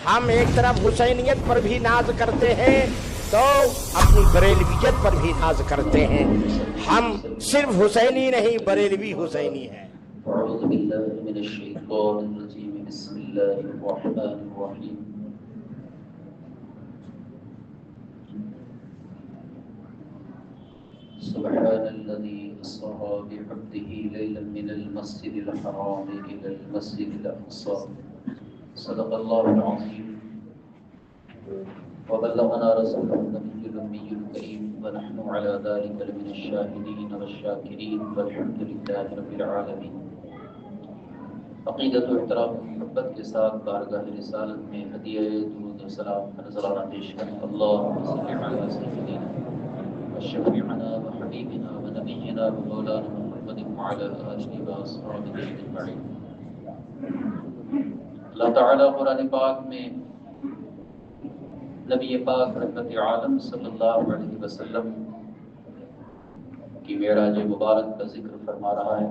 ہم ایک طرف حسینیت پر بھی ناز کرتے ہیں تو اپنی بریلویت پر بھی ناز کرتے ہیں. ہم صرف حسینی نہیں، بریلوی حسینی ہیں. اعوذ باللہ من الشیطان الرجیم. بسم اللہ الرحمن الرحیم. سبحان الذي أسرى بعبده ليلا من المسجد الحرام إلى المسجد الأقصى. صدق الله العظيم. وبلغنا رسوله النبي الأمي الكريم ونحن على ذلك لمن الشاهدين والشاكرين والحمد لله رب العالمين. عقیدت و احترام و محبت کے ساتھ بارگاہ رسالت میں ہدیہ درود و سلام کا نذرانہ پیش کریں. اللہم صل علی سیدنا وشفیعنا وحبیبنا ونبینا ومولانا محمد وعلی آلہ واصحابہ اجمعین. اللہ تعالیٰ قرآن پاک میں نبی پاک رحمت عالم صلی اللہ علیہ وسلم کی معراج مبارک کا ذکر فرما رہا ہے.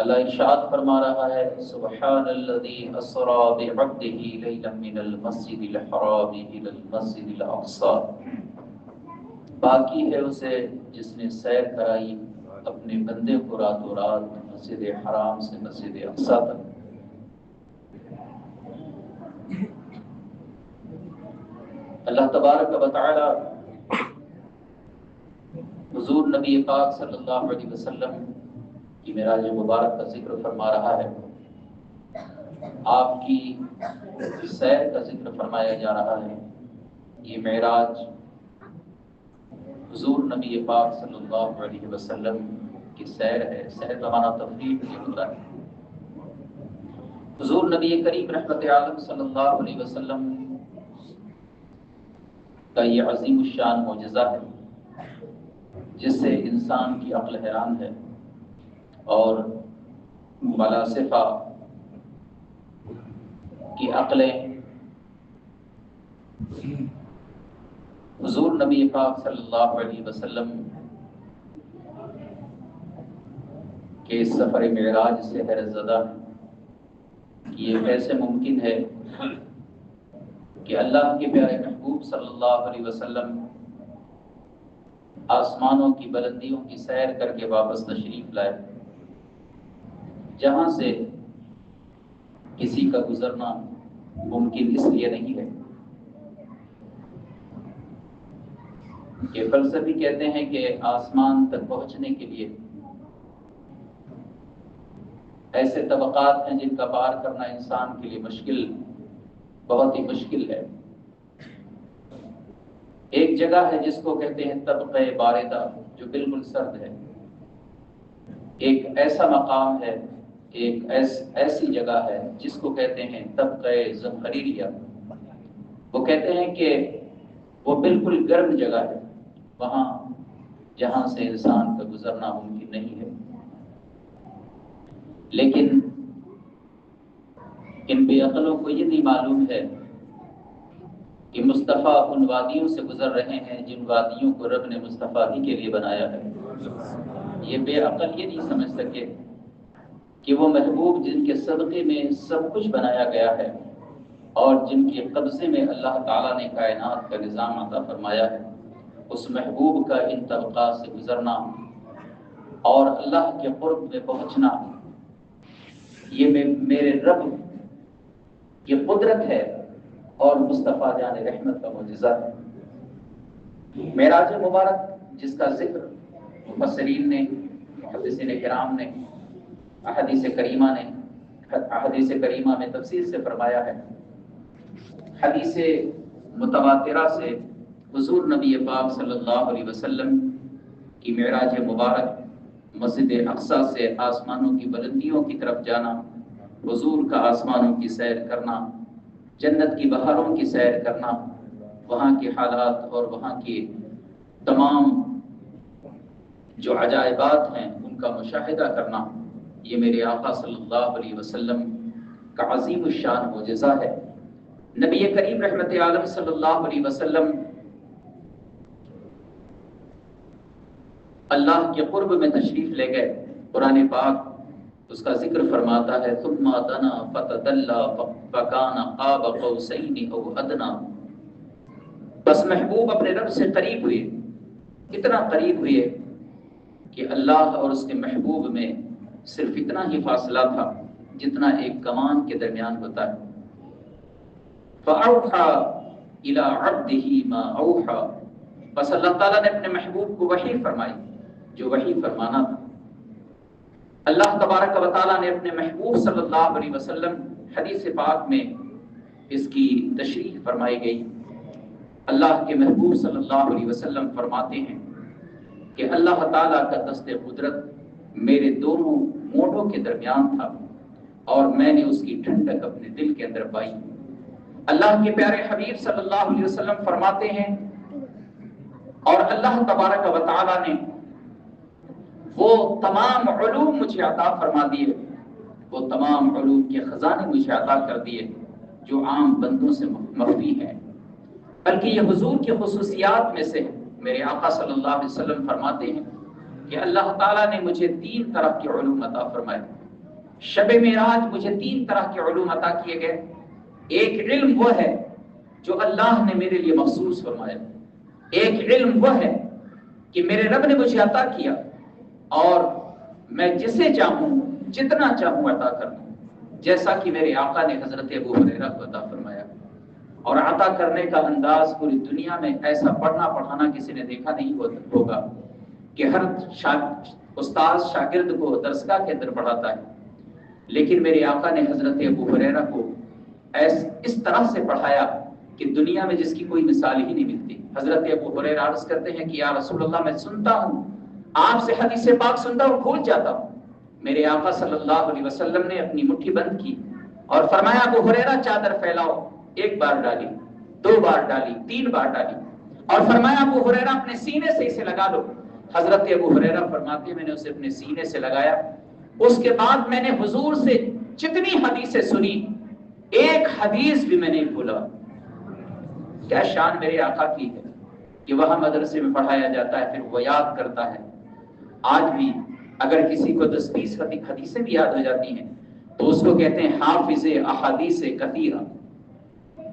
اللہ ارشاد فرما رہا ہے سبحان الذی اسری بعبدہ لیلا من المسجد الحرام الی المسجد الاقصی. باقی ہے اسے جس نے سیر کرائی اپنے بندے کو راتوں رات مسجد حرام سے مسجد اقصی تک. اللہ تبارک و تعالی حضور نبی پاک صلی اللہ علیہ وسلم کی معراج مبارک کا ذکر فرما رہا ہے. آپ کی سیر کا ذکر فرمایا جا رہا ہے. یہ معراج حضور نبی پاک صلی اللہ علیہ وسلم کی سیر ہے. سیر کا معنی تفریح بھی ہوتا ہے. حضور نبی کریم رحمت عالم صلی اللہ علیہ وسلم کا یہ عظیم الشان معجزہ ہے جس سے انسان کی عقل حیران ہے اور فلاسفہ کی عقلیں حضور نبی پاک صلی اللہ علیہ وسلم کے سفر معراج سے حیرت زدہ کہ یہ کیسے ممکن ہے کہ اللہ کے پیارے محبوب صلی اللہ علیہ وسلم آسمانوں کی بلندیوں کی سیر کر کے واپس تشریف لائے، جہاں سے کسی کا گزرنا ممکن اس لیے نہیں ہے کہ فلسفی کہتے ہیں کہ آسمان تک پہنچنے کے لیے ایسے طبقات ہیں جن کا پار کرنا انسان کے لیے مشکل، بہت ہی مشکل ہے. ایک جگہ ہے جس کو کہتے ہیں طبقہ باردہ جو بالکل سرد ہے. ایک ایسا مقام ہے، ایک ایسی جگہ ہے جس کو کہتے ہیں طبقہ زمخریریہ. وہ کہتے ہیں کہ وہ بالکل گرم جگہ ہے، وہاں جہاں سے انسان کا گزرنا ممکن نہیں ہے. لیکن ان بے عقلوں کو یہ نہیں معلوم ہے کہ مصطفیٰ ان وادیوں سے گزر رہے ہیں جن وادیوں کو رب نے مصطفیٰ ہی کے لیے بنایا ہے. یہ بے عقل یہ نہیں سمجھ سکے کہ وہ محبوب جن کے صدقے میں سب کچھ بنایا گیا ہے اور جن کے قبضے میں اللہ تعالیٰ نے کائنات کا نظام عطا فرمایا ہے، اس محبوب کا ان طبقات سے گزرنا اور اللہ کے قرب میں پہنچنا، یہ میرے رب کی قدرت ہے اور مصطفیٰ جان رحمت کا معجزہ ہے. معراج مبارک جس کا ذکر مفسرین نے، محدثین کرام نے، احادیث کریمہ میں تفصیل سے فرمایا ہے. حدیث متواترہ سے حضور نبی پاک صلی اللہ علیہ وسلم کی معراج مبارک، مسجد اقصی سے آسمانوں کی بلندیوں کی طرف جانا، حضور کا آسمانوں کی سیر کرنا، جنت کی بہاروں کی سیر کرنا، وہاں کے حالات اور وہاں کی تمام جو عجائبات ہیں ان کا مشاہدہ کرنا، یہ میرے آقا صلی اللہ علیہ وسلم کا عظیم الشان معجزہ ہے. نبی کریم رحمت عالم صلی اللہ علیہ وسلم اللہ کے قرب میں تشریف لے گئے. قرآن پاک اس کا ذکر فرماتا ہے ثم دنا فتدلى فكان قاب قوسين او ادنى، بس محبوب اپنے رب سے قریب ہوئے، اتنا قریب ہوئے کہ اللہ اور اس کے محبوب میں صرف اتنا ہی فاصلہ تھا جتنا ایک کمان کے درمیان ہوتا ہے۔ فأوحى إلى عبده ما أوحى، بس اللہ تعالیٰ نے اپنے محبوب کو وحی فرمائی جو وحی فرمانا تھا۔ اللہ تبارک و تعالیٰ نے اپنے محبوب صلی اللہ علیہ وسلم، حدیث پاک میں اس کی تشریح فرمائی گئی۔ اللہ کے محبوب صلی اللہ علیہ وسلم فرماتے ہیں کہ اللہ تعالیٰ کا دست قدرت میرے دونوں مونڈوں کے درمیان تھا اور میں نے اس کی ٹھنڈک اپنے دل کے اندر پائی۔ اللہ کے پیارے حبیب صلی اللہ علیہ وسلم فرماتے ہیں اور اللہ تبارک و تعالیٰ نے وہ تمام علوم مجھے عطا فرما دیے، وہ تمام علوم کے خزانے مجھے عطا کر دیے جو عام بندوں سے مخفی ہیں، بلکہ یہ حضور کی خصوصیات میں سے میرے آقا صلی اللہ علیہ وسلم فرماتے ہیں کہ اللہ تعالیٰ نے مجھے 3 طرح کے علوم عطا فرمائے۔ شب معراج مجھے 3 طرح کے علوم عطا کیے گئے۔ ایک علم وہ ہے جو اللہ نے میرے لیے مخصوص فرمایا، ایک علم وہ ہے کہ میرے رب نے مجھے عطا کیا اور میں جسے چاہوں جتنا چاہوں عطا کر دوں، جیسا کہ میرے آقا نے حضرت ابو ہریرہ کو عطا فرمایا۔ اور عطا کرنے کا انداز پوری دنیا میں ایسا پڑھنا پڑھانا کسی نے دیکھا نہیں ہوگا کہ ہر استاد شاگرد کو درسگاہ کے اندر پڑھاتا ہے، لیکن میرے آقا نے حضرت ابو ہریرہ کو اس طرح سے پڑھایا کہ دنیا میں جس کی کوئی مثال ہی نہیں ملتی۔ حضرت ابو ہریرہ عرض کرتے ہیں کہ یا رسول اللہ، میں سنتا ہوں، آپ سے حدیث پاک سنتا ہوں، بھول جاتا ہوں۔ میرے آقا صلی اللہ علیہ وسلم نے اپنی مٹھی بند کی اور فرمایا ابو ہریرہ چادر پھیلاؤ، 1 بار ڈالی، 2 بار ڈالی، 3 بار ڈالی، اور فرمایا ابو ہریرہ اپنے سینے سے اسے لگا لو۔ حضرت ابو ہریرہ فرماتے ہیں میں نے اسے اپنے سینے سے لگایا، اس کے بعد میں نے حضور سے جتنی حدیثیں سنی ایک حدیث بھی میں نہیں بھولا۔ کیا شان میرے آقا کی ہے کہ وہاں مدرسے میں پڑھایا جاتا ہے، پھر وہ یاد کرتا ہے۔ آج بھی اگر کسی کو 10-20 حدیثیں بھی یاد ہو جاتی ہیں تو اس کو کہتے ہیں حافظ احادیث کثیرہ۔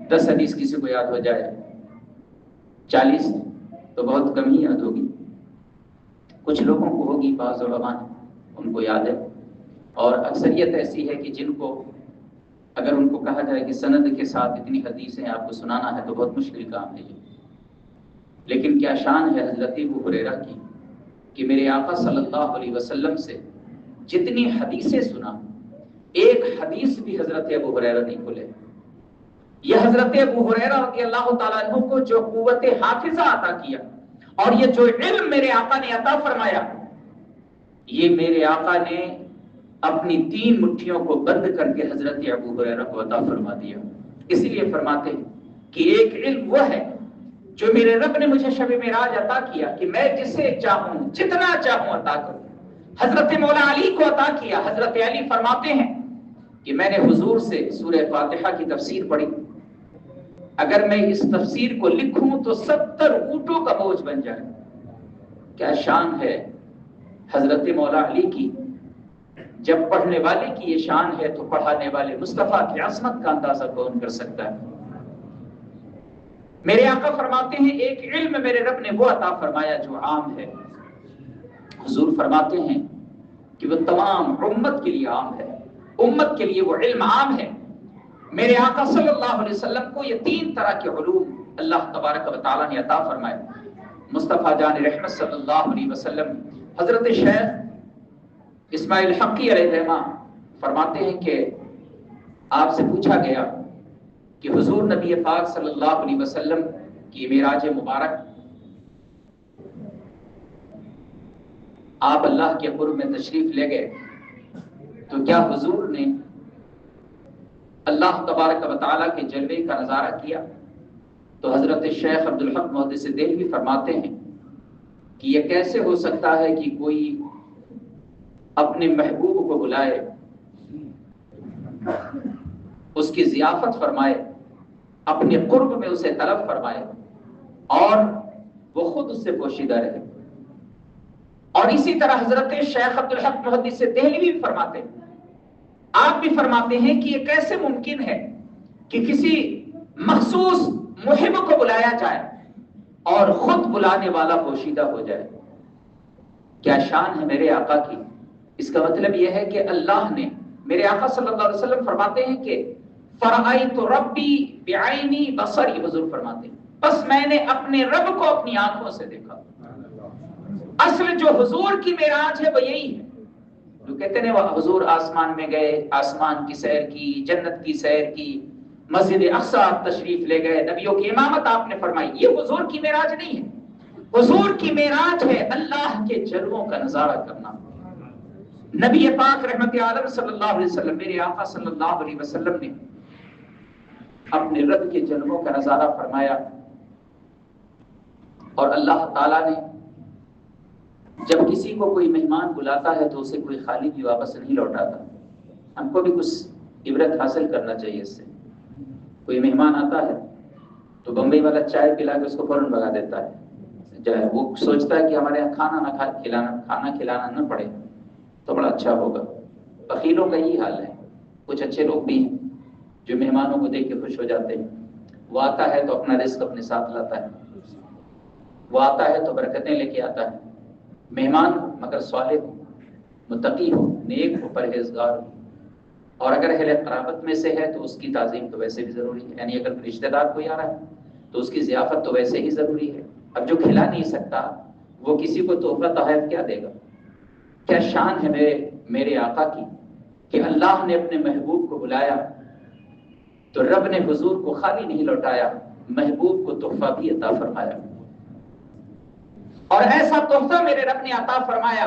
10 حدیث کسی کو یاد ہو جائے، 40 تو بہت کم ہی یاد ہوگی۔ کچھ لوگوں کو ہوگی، بعض علماء ان کو یاد ہے، اور اکثریت ایسی ہے کہ جن کو اگر ان کو کہا جائے کہ سند کے ساتھ اتنی حدیثیں آپ کو سنانا ہے تو بہت مشکل کام ہے یہ۔ لیکن کیا شان ہے حضرت ابو ہریرہ کی کہ میرے آقا صلی اللہ علیہ وسلم سے جتنی حدیثیں سنا، ایک حدیث بھی حضرت ابو ہریرہ نہیں بھولے۔ یہ حضرت ابو ہریرہ رضی اللہ تعالیٰ عنہ کو جو قوت حافظہ عطا کیا اور یہ جو علم میرے آقا نے عطا فرمایا، یہ میرے آقا نے اپنی 3 مٹھیوں کو بند کر کے حضرت ابو ہریرہ کو عطا فرما دیا۔ اس لیے فرماتے ہیں کہ ایک علم وہ ہے جو میرے رب نے مجھے شب معراج عطا کیا کہ میں جسے چاہوں جتنا چاہوں عطا کروں۔ حضرت مولا علی کو عطا کیا۔ حضرت علی فرماتے ہیں کہ میں نے حضور سے سورہ فاتحہ کی تفسیر پڑھی، اگر میں اس تفسیر کو لکھوں تو 70 اونٹوں کا بوجھ بن جائے۔ کیا شان ہے حضرت مولا علی کی! جب پڑھنے والے کی یہ شان ہے تو پڑھانے والے مصطفیٰ کی عظمت کا اندازہ کون کر سکتا ہے؟ میرے آقا فرماتے ہیں ایک علم میرے رب نے وہ عطا فرمایا جو عام ہے۔ حضور فرماتے ہیں کہ وہ تمام امت کے لیے عام ہے، امت کے لیے وہ علم عام ہے۔ میرے آقا صلی اللہ علیہ وسلم کو یہ 3 طرح کے علوم اللہ تبارک و تعالیٰ نے عطا فرمائے۔ مصطفیٰ جان رحمت صلی اللہ علیہ وسلم حضرت شیخ اسماعیل حقی علیہ الرحمہ فرماتے ہیں کہ آپ سے پوچھا گیا کہ حضور نبی پاک صلی اللہ علیہ وسلم کی معراج مبارک، آپ اللہ کے قرب میں تشریف لے گئے تو کیا حضور نے اللہ تبارک و تعالیٰ کے جلوے کا نظارہ کیا؟ تو حضرت شیخ عبدالحق محدث دہلوی فرماتے ہیں کہ یہ کیسے ہو سکتا ہے کہ کوئی اپنے محبوب کو بلائے، اس کی ضیافت فرمائے، اپنے قرب میں اسے طلب فرمائے اور وہ خود اس سے پوشیدہ رہے۔ اور اسی طرح حضرت شیخ عبدالحق محدث دہلوی بھی فرماتے ہیں آپ بھی فرماتے ہیں کہ یہ کیسے ممکن ہے کہ کسی مخصوص محب کو بلایا جائے اور خود بلانے والا پوشیدہ ہو جائے؟ کیا شان ہے میرے آقا کی! اس کا مطلب یہ ہے کہ اللہ نے، میرے آقا صلی اللہ علیہ وسلم فرماتے ہیں کہ فرأیت ربی بعینی بصری، حضور فرماتے ہیں بس میں نے اپنے رب کو اپنی آنکھوں سے دیکھا۔ اصل جو حضور کی معراج ہے وہ یہی ہے، جو کہتے ہیں وہ حضور آسمان میں گئے، آسمان کی سیر کی، جنت کی سیر کی، مسجد اقصی تشریف لے گئے، نبیوں کی امامت آپ نے فرمائی۔ یہ حضور کی معراج نہیں ہے، حضور کی معراج ہے اللہ کے جلووں کا نظارہ کرنا۔ نبی پاک رحمت عالم صلی اللہ علیہ وسلم، میرے آقا صلی اللہ علیہ وسلم نے اپنے رب کے جلووں کا نظارہ فرمایا، اور اللہ تعالیٰ نے جب کسی کو کوئی مہمان بلاتا ہے تو اسے کوئی خالی بھی واپس نہیں لوٹاتا۔ ہم کو بھی کچھ عبرت حاصل کرنا چاہیے اس سے۔ کوئی مہمان آتا ہے تو بمبئی والا چائے پلا کے اس کو فوراً بھگا دیتا ہے، وہ سوچتا ہے کہ ہمارے یہاں کھانا کھلانا نہ پڑے تو بڑا اچھا ہوگا۔ بخیلوں کا یہی حال ہے۔ کچھ اچھے لوگ بھی ہیں جو مہمانوں کو دیکھ کے خوش ہو جاتے ہیں۔ وہ آتا ہے تو اپنا رزق اپنے ساتھ لاتا ہے، وہ آتا ہے تو برکتیں لے کے آتا ہے۔ مہمان مگر صالح ہو، متقی ہو، نیک ہو، پرہیزگار ہو، اور اگر اہل قرابت میں سے ہے تو اس کی تعظیم تو ویسے بھی ضروری ہے، یعنی اگر رشتہ دار کوئی آ رہا ہے تو اس کی ضیافت تو ویسے ہی ضروری ہے۔ اب جو کھلا نہیں سکتا وہ کسی کو تحفہ تحائف کیا دے گا؟ کیا شان ہے میرے آقا کی کہ اللہ نے اپنے محبوب کو بلایا تو رب نے حضور کو خالی نہیں لوٹایا، محبوب کو تحفہ بھی عطا فرمایا۔ اور ایسا تحفہ میرے رب نے عطا فرمایا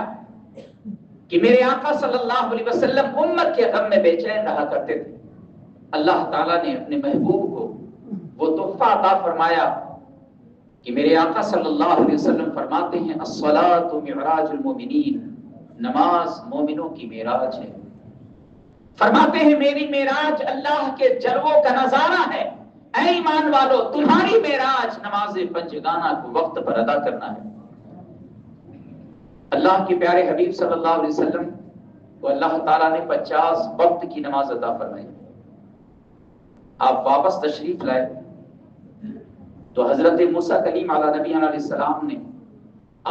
کہ میرے آقا صلی اللہ علیہ وسلم امت کے غم میں بے چین رہا کرتے تھے۔ اللہ تعالیٰ نے اپنے محبوب کو وہ تحفہ عطا فرمایا کہ میرے آقا صلی اللہ علیہ وسلم فرماتے ہیں الصلاۃ معراج المومنین، نماز مومنوں کی معراج ہے۔ فرماتے ہیں میری معراج اللہ کے جلووں کا نظارہ ہے۔ اے ایمان والو، تمہاری معراج نماز پنجگانہ کو وقت پر ادا کرنا ہے۔ اللہ کے پیارے حبیب صلی اللہ علیہ وسلم کو اللہ تعالیٰ نے 50 وقت کی نماز عطا فرمائی۔ آپ واپس تشریف لائے تو حضرت موسیٰ کلیم علیہ نبی علیہ السلام نے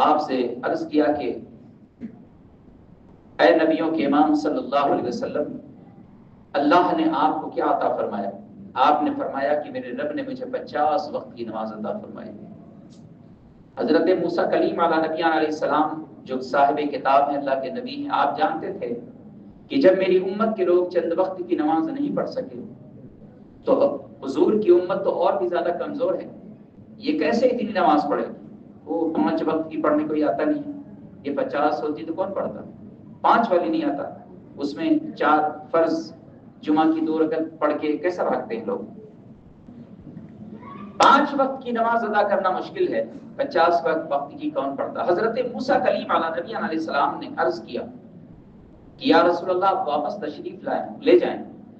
آپ سے عرض کیا کہ اے نبیوں کے امام صلی اللہ علیہ وسلم، اللہ نے آپ کو کیا عطا فرمایا؟ آپ نے فرمایا کہ میرے رب نے مجھے 50 وقت کی نماز عطا فرمائی۔ حضرت موسیٰ کلیم علیہ نبی علیہ السلام جو صاحب کتاب ہیں، اللہ کے نبی ہیں، آپ جانتے تھے کہ جب میری امت کے لوگ چند وقت کی نماز نہیں پڑھ سکے تو حضور کی امت تو اور بھی زیادہ کمزور ہے، یہ کیسے اتنی نماز پڑھے گی؟ وہ 5 وقت کی پڑھنے کوئی آتا نہیں ہے، یہ 50 ہوتی تو کون پڑھتا؟ 5 والی نہیں آتا، اس میں 4 فرض جمعہ کی 2 رکعت پڑھ کے کیسا بھاگتے ہیں لوگ؟ 5 وقت کی نماز ادا کرنا مشکل ہے، 50 وقت کی کون پڑھتا؟ حضرت موسیٰ کلیم علیہ نبی علیہ السلام نے عرض کیا کہ یا رسول اللہ، آپ واپس تشریف لے جائیں،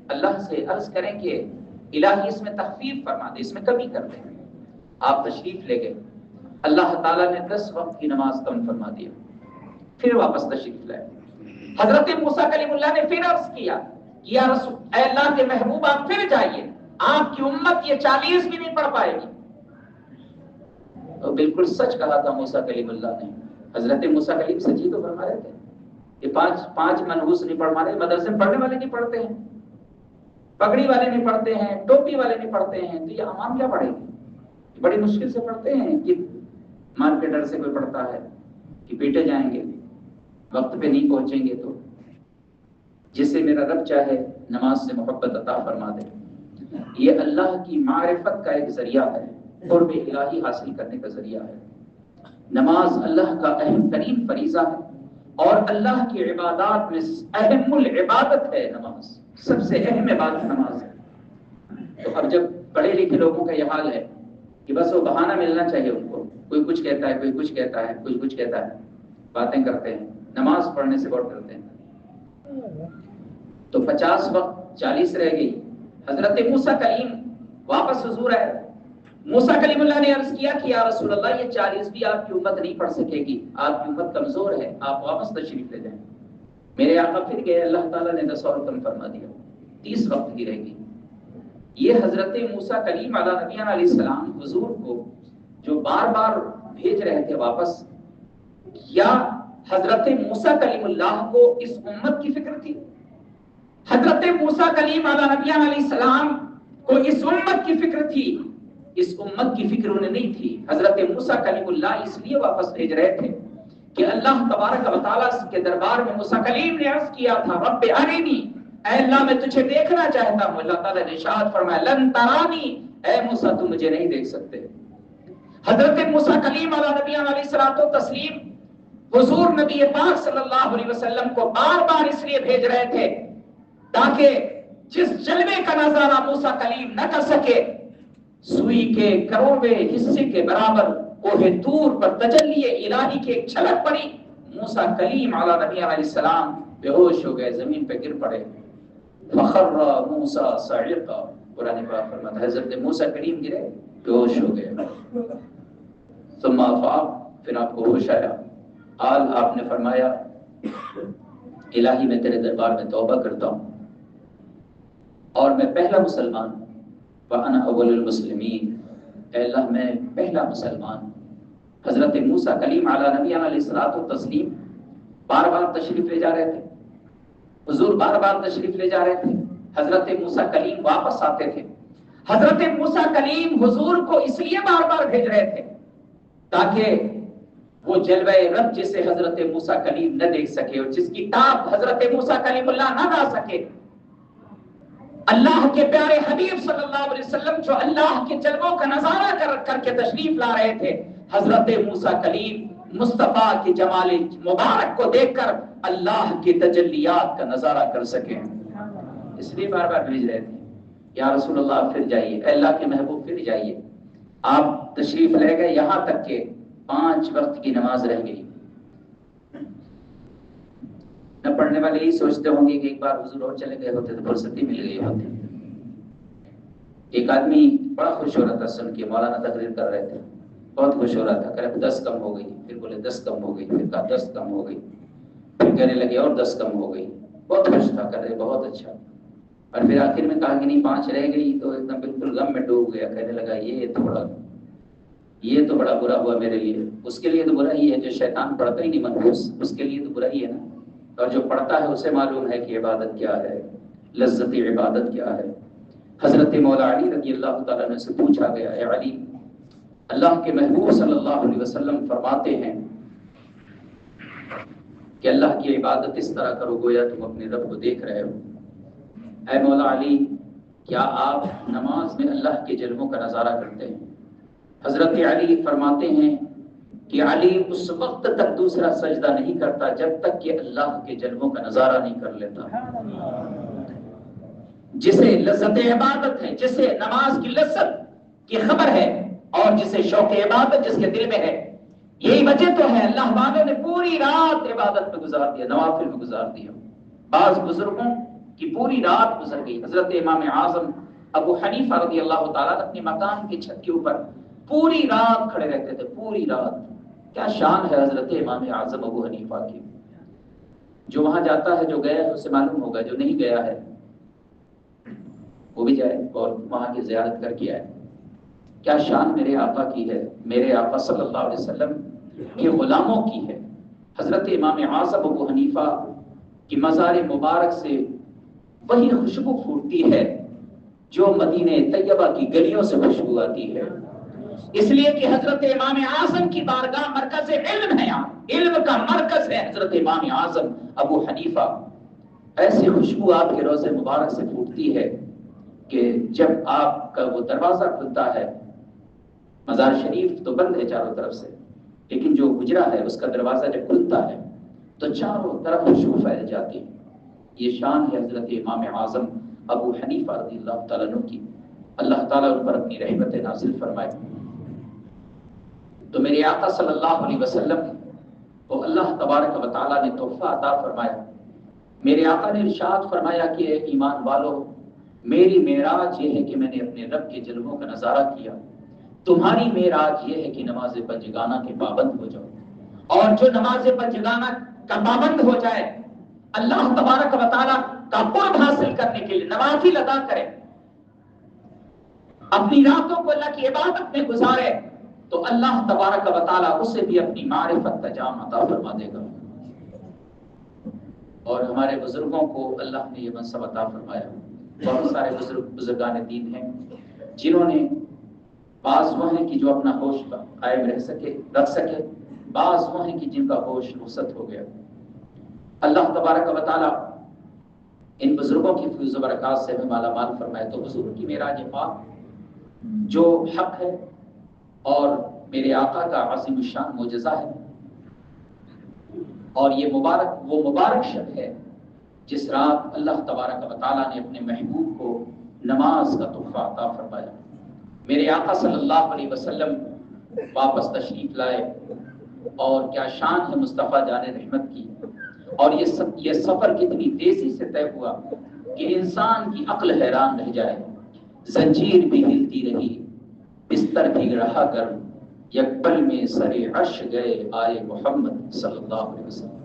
اللہ سے عرض کریں کہ الہی اس میں تخفیف فرما دے، اس میں کمی کر دیں۔ آپ تشریف لے گئے، اللہ تعالیٰ نے 10 وقت کی نماز کم فرما دیا، پھر واپس تشریف لائے۔ حضرت موسیٰ کلیم اللہ نے پھر عرض کیا یا رسول، اے اللہ کے محبوب، آپ پھر جائیے، آپ کی امت یہ 40 بھی نہیں پڑھ پائے گی۔ تو بالکل سچ کہا تھا موسیٰ کلیم اللہ نے۔ حضرت موسیٰ کلیم سچی تو فرما رہے تھے، یہ 5 منحوس نہیں پڑھ رہے، مدرسے میں پڑھنے والے نہیں پڑھتے ہیں، پگڑی والے نہیں پڑھتے ہیں، ٹوپی والے نہیں پڑھتے ہیں، تو یہ عوام کیا پڑھے گی؟ بڑی مشکل سے پڑھتے ہیں کہ مار کے ڈر سے کوئی پڑھتا ہے کہ پیٹے جائیں گے، وقت پہ نہیں پہنچیں گے تو جسے میرا رب چاہے نماز سے محبت عطا فرما دے۔ یہ اللہ کی معرفت کا ایک ذریعہ ہے، قرب الہی حاصل کرنے کا ذریعہ ہے۔ نماز اللہ کا اہم ترین فریضہ ہے اور اللہ کی عبادات میں اہم العبادت ہے نماز، سب سے اہم عبادت نماز ہے۔ تو اب جب پڑھے لکھے لوگوں کا یہ حال ہے کہ بس وہ بہانہ ملنا چاہیے ان کو، کوئی کچھ کہتا ہے، کوئی کچھ کہتا ہے، کوئی کچھ کہتا ہے، باتیں کرتے ہیں، نماز پڑھنے سے غور کرتے ہیں۔ تو 50 وقت 40 رہ گئی۔ حضرت موسیٰ کلیم واپس حضور آئے، موسیٰ کلیم اللہ نے عرض کیا کہ یا رسول اللہ، یہ 40 بھی آپ کی امت نہیں پڑھ سکے گی، آپ کی امت کمزور ہے، آپ واپس تشریف لے جائیں۔ میرے آقا پھر گئے، اللہ تعالیٰ نے 10 اور کم فرما دیا، 30 وقت کی رہ گئی۔ یہ حضرت موسیٰ کلیم علیہ نبینا علیہ السلام حضور کو جو بار بار بھیج رہے تھے واپس، یا حضرت موسیٰ کلیم اللہ کو اس امت کی فکر تھی؟ حضرت موسیٰ کلیم علیہ نبینا علیہ السلام کو اس امت کی فکر تھی؟ اس امت کی فکر انہیں نہیں تھی۔ حضرت موسیٰ کلیم اللہ اس لیے واپس بھیج رہے تھے کہ اللہ تبارک و تعالیٰ کے دربار میں موسیٰ کلیم نے عرض کیا تھا، رب ارنی، اے اللہ میں تجھے دیکھنا چاہتا ہوں۔ اللہ تعالیٰ نے ارشاد فرمایا، لن ترانی، اے موسیٰ تم مجھے نہیں دیکھ سکتے۔ حضرت موسیٰ کلیم علیہ نبی علیہ الصلوۃ والتسلیم حضور نبی پاک صلی اللہ علیہ وسلم کو بار بار اس لیے بھیج رہے تھے تاکہ جس جلوے کا نظارہ موسیٰ کلیم نہ کر سکے، سوئی کے کروڑویں حصے کے برابر کوہ طور پر تجلی الہی کی ایک جھلک پڑی، موسیٰ کلیم علیہ نبی علیہ السلام بے ہوش ہو گئے، زمین پہ گر پڑے۔ فخر موسیٰ صاعقا، قرآن پاک فرماتا ہے حضرت موسیٰ کلیم گرے، بے ہوش ہو گئے۔ ثم افاق، پھر آپ کو ہوش آیا۔ آل آپ نے فرمایا، الہی میں تیرے دربار میں توبہ کرتا ہوں اور میں پہلا مسلمان، وَأَنَا أَوَّلُ الْمُسْلِمِينَ، اے اللہ میں پہلا مسلمان۔ حضرت موسیٰ کلیم علیہ نبی علیہ الصلوۃ والتسلیم بار بار تشریف لے جا رہے تھے، حضور بار بار تشریف لے جا رہے تھے، حضرت موسیٰ کلیم واپس آتے تھے۔ حضرت موسیٰ کلیم حضور کو اس لیے بار بار بھیج رہے تھے تاکہ وہ جلوہ رب جسے حضرت موسیٰ کلیم نہ دیکھ سکے اور جس کی تاب حضرت موسیٰ کلیم اللہ نہ لا سکے، اللہ کے پیارے حبیب صلی اللہ علیہ وسلم جو اللہ کے جلووں کا نظارہ کر کے تشریف لا رہے تھے، حضرت موسیٰ کلیم مصطفیٰ کے جمال مبارک کو دیکھ کر اللہ کی تجلیات کا نظارہ کر سکیں، اس لیے بار بار بھیج رہے تھے۔ یا رسول اللہ پھر جائیے، اے اللہ کے محبوب پھر جائیے۔ آپ تشریف لے گئے یہاں تک کہ 5 وقت کی نماز رہ گئی۔ نہ پڑھنے والے ہی سوچتے ہوں گے کہ ایک بار حضور اور چلے گئے ہوتے تو فرصتی مل گئی ہوتی۔ ایک آدمی بڑا خوش ہو رہا تھا سن کے، مولانا تقریر کر رہے تھے، بہت خوش ہو رہا تھا، کہہ رہے 10 کم ہو گئی، پھر بولے 10 کم ہو گئی، پھر کہا 10 کم ہو گئی، پھر کہنے لگے اور 10 کم ہو گئی، بہت خوش تھا، کہہ رہے بہت اچھا، اور پھر آخر میں کہا کہ نہیں 5 رہ گئی، تو ایک دم بالکل غم میں ڈوب گیا، کہنے لگا یہ تو بڑا برا ہوا میرے لیے۔ اس کے لیے تو برا ہی ہے جو شیطان پڑھتا ہی نہیں منحوس، اس کے لیے تو برا ہی ہے نا، اور جو پڑھتا ہے اسے معلوم ہے کہ عبادت کیا ہے، لذت عبادت کیا ہے۔ حضرت مولا علی رضی اللہ تعالیٰ عنہ سے پوچھا گیا، اے علی، اللہ کے محبوب صلی اللہ علیہ وسلم فرماتے ہیں کہ اللہ کی عبادت اس طرح کرو گویا تم اپنے رب کو دیکھ رہے ہو۔ اے مولا علی، کیا آپ نماز میں اللہ کے جلووں کا نظارہ کرتے ہیں؟ حضرت علی فرماتے ہیں کہ علی اس وقت تک دوسرا سجدہ نہیں کرتا جب تک کہ اللہ کے جلووں کا نظارہ نہیں کر لیتا۔ جسے لذت عبادت ہے، جسے نماز کی لذت کی خبر ہے، اور جسے شوق عبادت جس کے دل میں ہے، یہی وجہ تو ہے اللہ والوں نے پوری رات عبادت میں گزار دیا، نوافل میں گزار دیا۔ بعض بزرگوں کی پوری رات گزر گئی۔ حضرت امام اعظم ابو حنیفہ رضی اللہ تعالیٰ اپنے مکان کی چھت کے اوپر پوری رات کھڑے رہتے تھے، پوری رات۔ کیا شان ہے حضرت امام اعظم ابو حنیفہ کی، جو وہاں جاتا ہے، جو گیا ہے اسے معلوم ہوگا، جو نہیں گیا ہے وہ بھی جائے اور وہاں کی زیارت کر کے آئے۔ کیا شان میرے آقا کی ہے، میرے آقا صلی اللہ علیہ وسلم کے غلاموں کی ہے۔ حضرت امام اعظم ابو حنیفہ کی مزار مبارک سے وہی خوشبو پھوٹتی ہے جو مدینہ طیبہ کی گلیوں سے خوشبو آتی ہے، اس لیے کہ حضرت امام اعظم کی بارگاہ مرکز علم ہے، علم کا مرکز ہے حضرت امام اعظم ابو حنیفہ۔ ایسی خوشبو آپ کے روضے مبارک سے پھوٹتی ہے کہ جب آپ کا وہ دروازہ کھلتا ہے، مزار شریف تو بند ہے چاروں طرف سے، لیکن جو حجرہ ہے اس کا دروازہ جب کھلتا ہے تو چاروں طرف خوشبو پھیل جاتی ہے۔ یہ شان ہے حضرت امام اعظم ابو حنیفہ رضی اللہ تعالیٰ عنہ کی، اللہ تعالیٰ ان پر اپنی رحمت نازل فرمائے۔ تو میرے آقا صلی اللہ علیہ وسلم کو اللہ تبارک و تعالیٰ نے تحفہ عطا فرمایا۔ میرے آقا نے ارشاد فرمایا کہ اے ایمان والو، میری معراج یہ ہے کہ میں نے اپنے رب کے جلووں کا نظارہ کیا، تمہاری معراج یہ ہے کہ نماز پنجگانہ کے پابند ہو جاؤ، اور جو نماز پنجگانہ کا پابند ہو جائے اللہ تبارک و تعالیٰ کا قرب حاصل کرنے کے لیے نوافل ادا کرے، اپنی راتوں کو اللہ کی عبادت میں گزارے، تو اللہ تبارک و تعالیٰ اسے بھی اپنی معرفت کا جام عطا فرما دے گا۔ اور ہمارے بزرگوں کو اللہ نے یہ منصب عطا فرمایا۔ بہت سارے بزرگان دین ہیں جنہوں نے، بعض وہ ہیں کہ جو اپنا ہوش قائم رکھ سکے، بعض وہ ہیں کہ جن کا ہوش رخصت ہو گیا۔ اللہ تبارک و تعالیٰ ان بزرگوں کی فیض و برکات سے ہمیں مالا مال فرمائے۔ تو حضور کی معراج پاک جو حق ہے اور میرے آقا کا عظیم الشان معجزہ ہے، اور یہ وہ مبارک شب ہے جس رات اللہ تبارک و تعالیٰ نے اپنے محبوب کو نماز کا تحفہ عطا فرمایا۔ میرے آقا صلی اللہ علیہ وسلم واپس تشریف لائے، اور کیا شان ہے مصطفیٰ جان رحمت کی، اور یہ سفر کتنی تیزی سے طے ہوا کہ انسان کی عقل حیران رہ جائے۔ زنجیر بھی ہلتی رہی، بستر بھی رہا گرم، یک پل میں سر عرش گئے آئے محمد صلی اللہ علیہ وسلم۔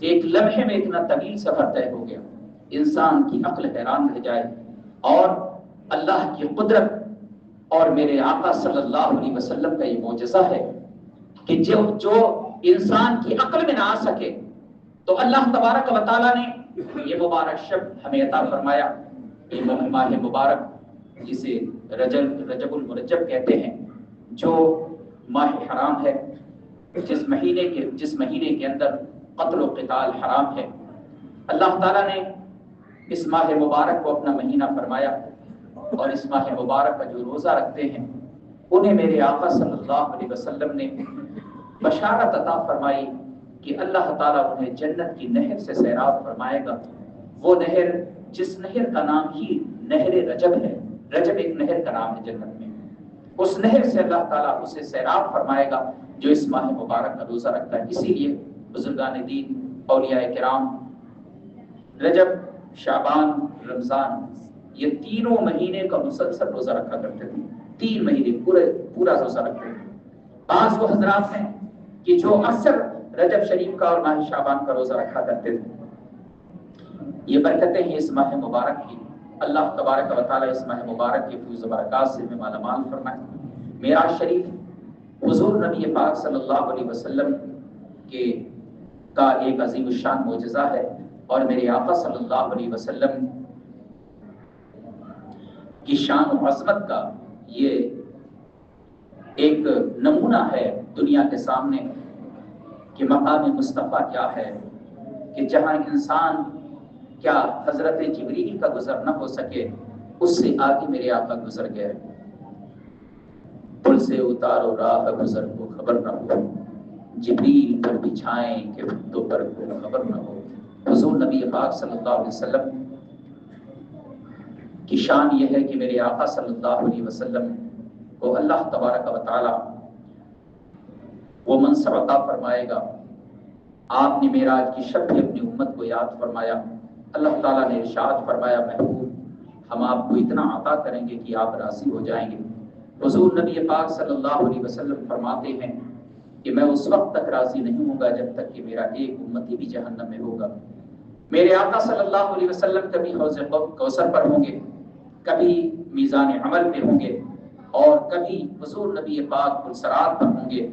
ایک لمحے میں اتنا طویل سفر طے ہو گیا، انسان کی عقل حیران رہ جائے، اور اللہ کی قدرت اور میرے آقا صلی اللہ علیہ وسلم کا یہ معجزہ ہے کہ جو انسان کی عقل میں نہ آ سکے، تو اللہ تبارک و تعالیٰ نے یہ مبارک شب ہمیں عطا فرمایا۔ یہ ماہ مبارک جسے رجب المرجب کہتے ہیں، جو ماہ حرام ہے، جس مہینے کے اندر قتل و قتال حرام ہے، اللہ تعالیٰ نے اس ماہ مبارک کو اپنا مہینہ فرمایا، اور اس ماہ مبارک کا جو روزہ رکھتے ہیں انہیں میرے آقا صلی اللہ علیہ وسلم نے بشارت عطا فرمائی کہ اللہ تعالیٰ انہیں جنت کی نہر سے سیراب فرمائے گا۔ وہ نہر جس نہر کا نام ہی نہر رجب ہے، رجب ایک نہر کا نام ہے جنت میں، اس نہر سے اللہ تعالیٰ اسے سیراب فرمائے گا جو اس ماہ مبارک کا روزہ رکھتا ہے۔ اسی لیے بزرگان دین، اولیاء کرام، رجب، شعبان، رمضان، یہ تینوں مہینے کا مسلسل روزہ رکھا کرتے تھے، 3 مہینے پورا روزہ رکھتے تھے۔ بعض وہ حضرات ہیں کہ جو اکثر رجب شریف کا اور ماہ شعبان کا روزہ رکھا کرتے تھے۔ یہ برکتیں ہیں اس ماہ مبارک کی۔ اللہ تبارک و تعالیٰ اس ماہ مبارک کے فیض و برکات سے ہمیں مالا مال فرمائے۔ معراج شریف حضور نبی پاک صلی اللہ علیہ وسلم کا ایک عظیم الشان معجزہ ہے، اور میرے آقا صلی اللہ علیہ وسلم کی شان و عظمت کا یہ ایک نمونہ ہے دنیا کے سامنے کہ مقام مصطفیٰ کیا ہے، کہ جہاں انسان کیا حضرت جبریل کا گزر نہ ہو سکے، اس سے آگے میرے آقا گزر گئے۔ پل سے اتارو راہ گزر کو خبر نہ ہو، جبریل پر بچھائیں کہ تو پر کو خبر نہ ہو۔ حضور نبی پاک صلی اللہ علیہ وسلم کی شان یہ ہے کہ میرے آقا صلی اللہ علیہ وسلم کو اللہ تبارک و تعالی وہ منصب عطا فرمائے گا۔ آپ نے معراج کی شب بھی اپنی امت کو یاد فرمایا۔ اللہ تعالیٰ نے ارشاد فرمایا، محبوب ہم آپ کو اتنا عطا کریں گے کہ آپ راضی ہو جائیں گے۔ حضور نبی پاک صلی اللہ علیہ وسلم فرماتے ہیں کہ میں اس وقت تک راضی نہیں ہوں گا جب تک کہ میرا ایک امتی بھی جہنم میں ہوگا۔ میرے آقا صلی اللہ علیہ وسلم کبھی حوض کوثر پر ہوں گے، کبھی میزان عمل پہ ہوں گے، اور کبھی حضور نبی پاک پلسرات پر ہوں گے۔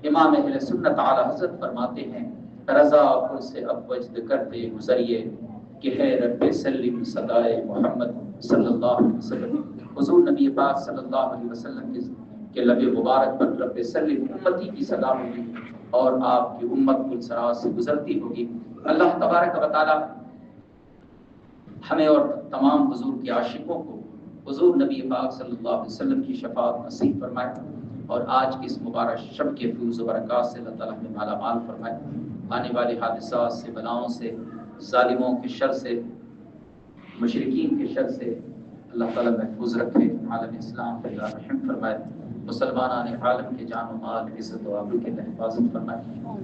امام اہل سنت اعلی حضرت فرماتے ہیں، رضا پل سے اب وجد کرتے گزریے کہ ہے رب سلم صدائے محمد صلی اللہ علیہ وسلم۔ حضور نبی پاک صلی اللہ علیہ وسلم کے لب مبارک پر رب سلم امتی کی صدا ہوگی، اور آپ کی امت پلسرات سے گزرتی ہوگی۔ اللہ تبارک و تعالی ہمیں اور تمام حضور کے عاشقوں کو حضور نبی پاک صلی اللہ علیہ وسلم کی شفاعت نصیب فرمائے، اور آج کی اس مبارک شب کے فیض و برکات سے اللہ تعالیٰ ہمیں مالا مال فرمائے۔ آنے والے حادثات سے، بلاؤں سے، ظالموں کے شر سے، مشرکین کے شر سے اللہ تعالیٰ محفوظ رکھے۔ عالم اسلام پہ اللہ رحم فرمائے، مسلمانان عالم کے جان و مال، عزت و آبرو کی اللہ حفاظت فرمائے،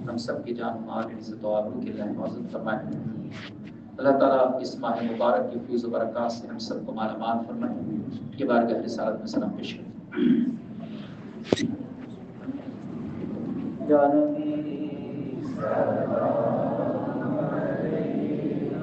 ہم سب کی جان و مال، عزت و آبرو کی اللہ حفاظت فرمائے۔ اللہ تعالیٰ اس ماہ مبارک کی فیض و برکات سے ہم سب کو مالا مال فرمائے۔ یہ بارگاہ رسالت میں سلام پیش کریں۔ یا نبی سلام علیک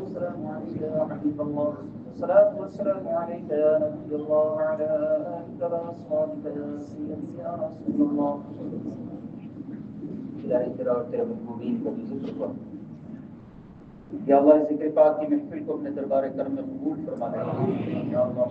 والسلام عليك يا حبيب الله، الصلاة والسلام عليك يا نبي الله وعلى آلك وأصحابك يا سيدي يا رسول الله. الہی تیرا اور تیرے محبوبین کا بھی ذکر کر. یا اللہ ذکر پاک کی محفل کو اپنے دربار کرم میں قبول فرما دے. یا اللہ